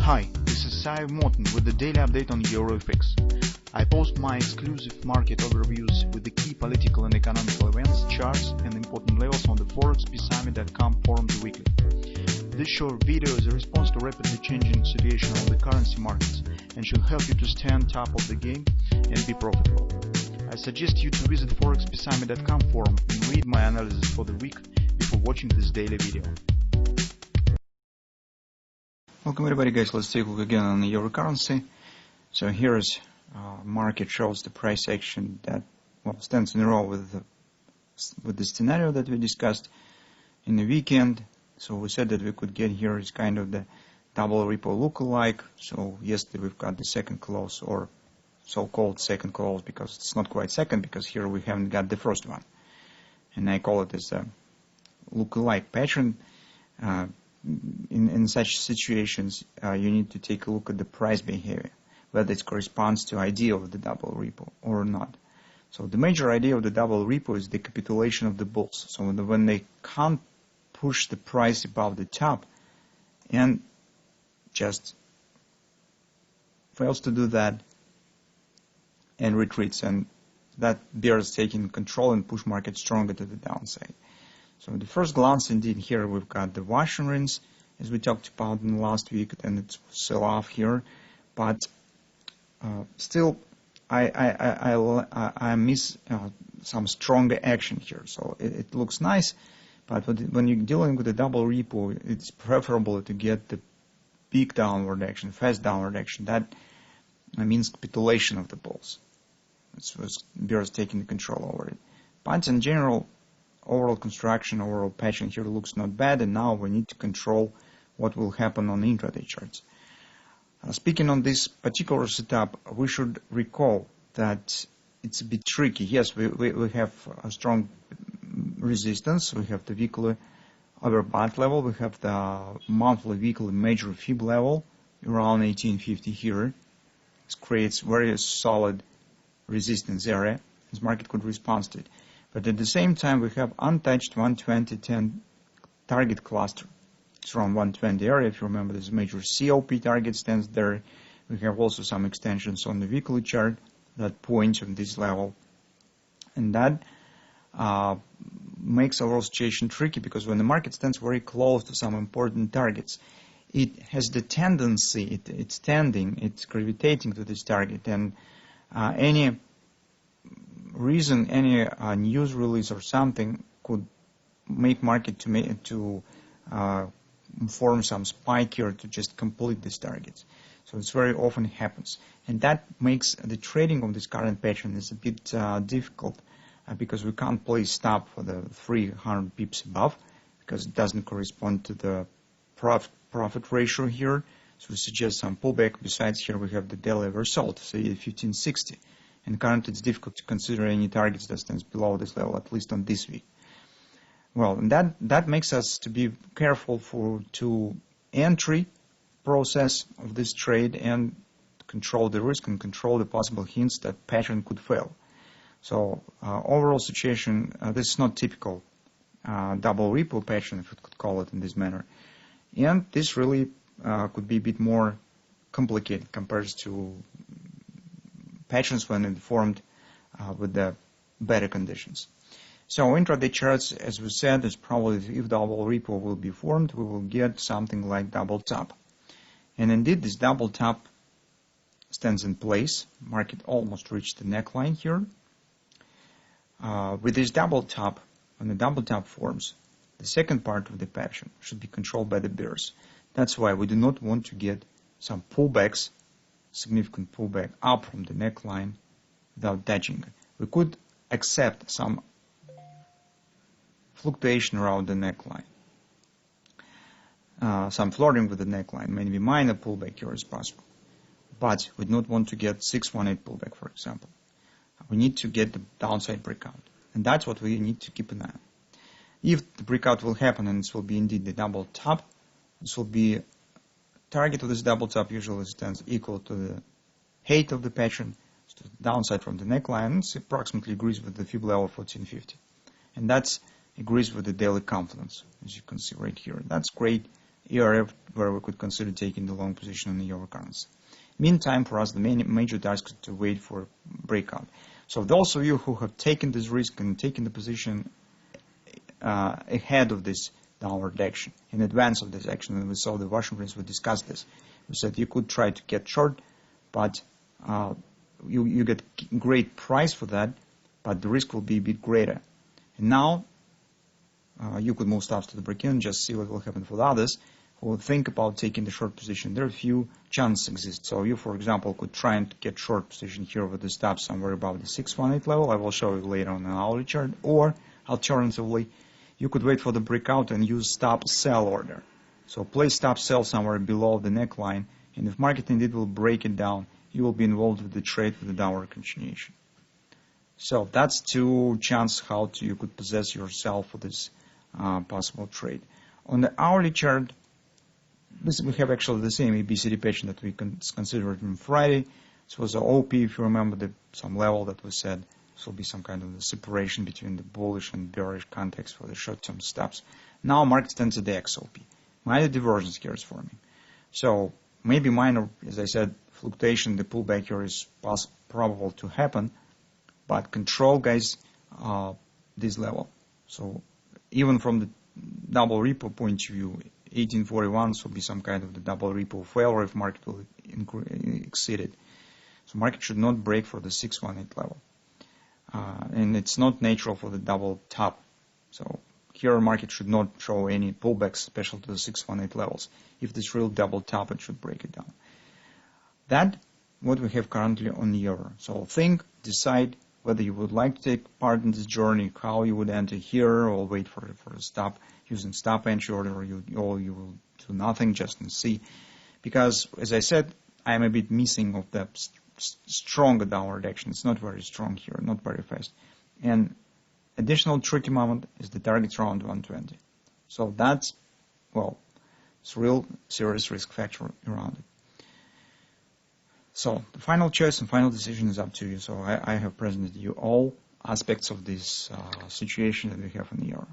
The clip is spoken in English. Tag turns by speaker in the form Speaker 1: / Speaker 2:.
Speaker 1: Hi, this is Sive Morten with the daily update on EuroFX. I post my exclusive market overviews with the key political and economical events, charts, and important levels on the ForexPeaceArmy.com forums weekly. This short video is a response to rapidly changing situation on the currency markets and should help you to stay on top of the game and be profitable. I suggest you to visit ForexPeaceArmy.com forum and read my analysis for the week before watching this daily video.
Speaker 2: Welcome everybody, guys. Let's take a look again on the euro currency. So here's market shows the price action that stands in a row with the scenario that we discussed in the weekend. So we said that we could get here is kind of the double repo lookalike. So yesterday we've got the second close, or so-called second close, because it's not quite second, because here we haven't got the first one, and I call it as a lookalike pattern. In such situations, you need to take a look at the price behavior, whether it corresponds to idea of the double repo or not. So the major idea of the double repo is the capitulation of the bulls. So when they can't push the price above the top and just fails to do that and retreats, and that bears taking control and push market stronger to the downside. So the first glance, indeed, here we've got the wash and rinse, as we talked about in last week, and it's sell off here. But still, I miss some stronger action here. So it looks nice, but when you're dealing with a double repo, it's preferable to get the big downward action, fast downward action. That means capitulation of the bulls. It's bears taking the control over it. But in general, overall construction, overall patching here looks not bad, and now we need to control what will happen on intraday charts. Speaking on this particular setup, we should recall that it's a bit tricky. Yes, we have a strong resistance. We have the weekly overbought level. We have the monthly weekly major fib level around 1850 here. This creates very solid resistance area. This market could respond to it. But at the same time, we have untouched 120-10 target cluster. It's around 120 area. If you remember, this major COP target stands there. We have also some extensions on the weekly chart that point on this level. And that makes our situation tricky, because when the market stands very close to some important targets, it has the tendency, it's tending, it's gravitating to this target. And any reason, any news release or something could make market to form some spike here to just complete these targets. So it's very often happens, and that makes the trading of this current pattern is a bit difficult, because we can't place stop for the 300 pips above, because it doesn't correspond to the profit ratio here. So we suggest some pullback. Besides, here we have the daily result, say 1560. And currently it's difficult to consider any targets that stands below this level, at least on this week. Well, and that makes us to be careful to entry process of this trade and control the risk and control the possible hints that pattern could fail. So overall situation, this is not typical double repo pattern, if we could call it in this manner. And this really could be a bit more complicated compared to patterns when it formed with the better conditions. So intraday charts, as we said, is probably if double repo will be formed, we will get something like double top. And indeed, this double top stands in place. Market almost reached the neckline here. With this double top, when the double top forms, the second part of the pattern should be controlled by the bears. That's why we do not want to get some pullbacks, significant pullback up from the neckline without touching. We could accept some fluctuation around the neckline, some flirting with the neckline, maybe minor pullback here is possible, but we do not want to get 618 pullback, for example. We need to get the downside breakout, and that's what we need to keep an eye on. If the breakout will happen, and this will be indeed the double top, this will be target of this double top usually stands equal to the height of the pattern, so the downside from the neckline. It approximately agrees with the fib level 1450, and that agrees with the daily confluence, as you can see right here. That's great area where we could consider taking the long position on the euro currency. Meantime, for us, the major task is to wait for breakout. So those of you who have taken this risk and taken the position ahead of this downward action, in advance of this action, and we saw the Washington, we discussed this. We said you could try to get short, but you get great price for that, but the risk will be a bit greater. And now you could move stops to the break-even, just see what will happen for the others who will think about taking the short position. There are a few chances exist. So you, for example, could try and get short position here with the stop somewhere above the 618 level. I will show you later on an hourly chart. Or alternatively, you could wait for the breakout and use stop sell order. So place stop sell somewhere below the neckline, and if market indeed will break it down, you will be involved with the trade with the downward continuation. So that's two chances how you could possess yourself for this possible trade. On the hourly chart, we have actually the same ABCD pattern that we considered on Friday. This was the OP, if you remember, some level that we said this will be some kind of the separation between the bullish and bearish context for the short-term stops. Now market stands at the XOP. Minor divergence here is forming. So maybe minor, as I said, fluctuation, the pullback here is probable to happen, but control, guys, this level. So even from the double repo point of view, 1841 will be some kind of the double repo failure if market will exceed it. So market should not break for the 618 level. And it's not natural for the double top. So here market should not show any pullbacks, special to the 618 levels. If this real double top, it should break it down. That what we have currently on the euro. So think, decide whether you would like to take part in this journey, how you would enter here, or wait for a stop using stop entry order, or you will do nothing just and see. Because, as I said, I am a bit missing of the stronger downward action. It's not very strong here, not very fast. And additional tricky moment is the target around 120. So that's, well, it's a real serious risk factor around it. So the final choice and final decision is up to you. So I have presented you all aspects of this situation that we have in the euro.